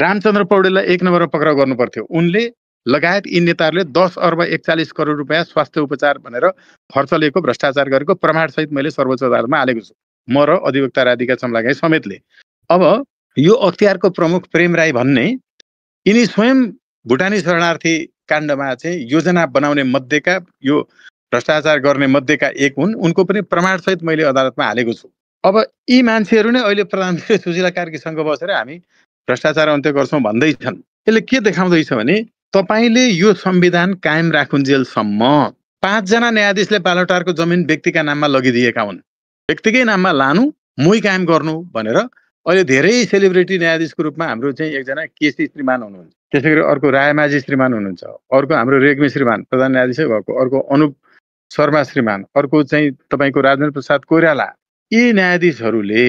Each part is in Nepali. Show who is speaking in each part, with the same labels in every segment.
Speaker 1: रामचन्द्र पौडेललाई 1 नम्बरमा पक्राउ गर्नु पर्थ्यो। उनले लगायत यी नेताहरूले 10 अर्ब 41 करोड रुपियाँ स्वास्थ्य उपचार भनेर खर्च लिएको भ्रष्टाचार गरेको प्रमाणसहित मैले सर्वोच्च अदालतमा हालेको छु, म र अधिवक्ता राधिका चम्लागाई समेतले। अब यो अख्तियारको प्रमुख प्रेम राई भन्ने यिनी स्वयं भुटानी शरणार्थी काण्डमा चाहिँ योजना बनाउने मध्येका, यो भ्रष्टाचार गर्ने मध्येका एक हुन्। उनको पनि प्रमाणसहित मैले अदालतमा हालेको छु। अब यी मान्छेहरू नै अहिले प्रधानमन्त्री सुशीला कार्कीसँग बसेर हामी भ्रष्टाचार अन्त्य गर्छौँ भन्दैछन्। यसले के देखाउँदैछ भने तपाईले यो संविधान कायम राखुन्जेलसम्म 5 जना न्यायाधीशले बालुटारको जमिन व्यक्तिका नाममा लगिदिएका हुन्। व्यक्तिकै नाममा लानु, मुई कायम गर्नु भनेर अहिले धेरै सेलिब्रिटी न्यायाधीशको रूपमा हाम्रो चाहिँ एकजना केसी श्रीमान हुनुहुन्छ, त्यसैगरी अर्को रायमाझी श्रीमान हुनुहुन्छ, अर्को हाम्रो रेग्मी श्रीमान प्रधान न्यायाधीशै भएको, अर्को अनुप शर्मा श्रीमान, अर्को चाहिँ तपाईको राजेन्द्र प्रसाद कोइराला। यी न्यायाधीशहरूले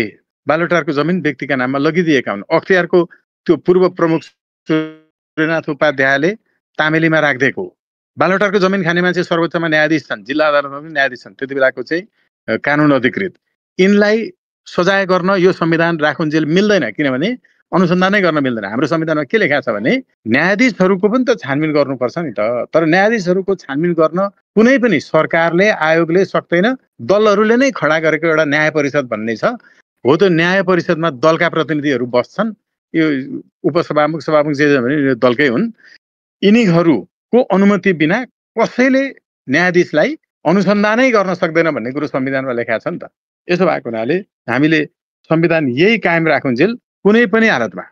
Speaker 1: बालुटारको जमिन व्यक्तिका नाममा लगिदिएका हुन्। अख्तियारको त्यो पूर्व प्रमुख सूर्यनाथ उपाध्यायले तामेलीमा राखिदिएको। बालुटारको जमिन खाने मान्छे सर्वोच्चमा न्यायाधीश छन्, जिल्ला अदालतमा पनि न्यायाधीश छन्, त्यति बेलाको चाहिँ कानुन अधिकृत। यिनलाई सजाय गर्न यो संविधान राखुन्जेल मिल्दैन, किनभने अनुसन्धानै गर्न मिल्दैन। हाम्रो संविधानमा के लेखा छ भने न्यायाधीशहरूको पनि त छानबिन गर्नुपर्छ नि त। तर न्यायाधीशहरूको छानबिन गर्न कुनै पनि सरकारले, आयोगले सक्दैन। दलहरूले नै खडा गरेको एउटा न्याय परिषद भन्ने छ। हो त्यो न्याय परिषदमा दलका प्रतिनिधिहरू बस्छन्। यो उपसभामुख सभामुख जे भने दलकै हुन्। यिनीहरूको अनुमति बिना कसैले न्यायाधीशलाई अनुसन्धानै गर्न सक्दैन भन्ने कुरो संविधानमा लेखा छ नि त। यसो भएको हुनाले हामीले संविधान यही कायम राखुन्जेल कुनै पनि हालतमा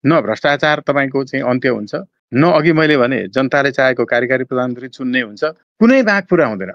Speaker 1: न भ्रष्टाचार तपाईको चाहिँ अन्त्य हुन्छ, न अघि मैले भने जनताले चाहेको कार्यकारी प्रधानमन्त्री चुन्ने हुन्छ, कुनै भाग पुरा हुँदैन।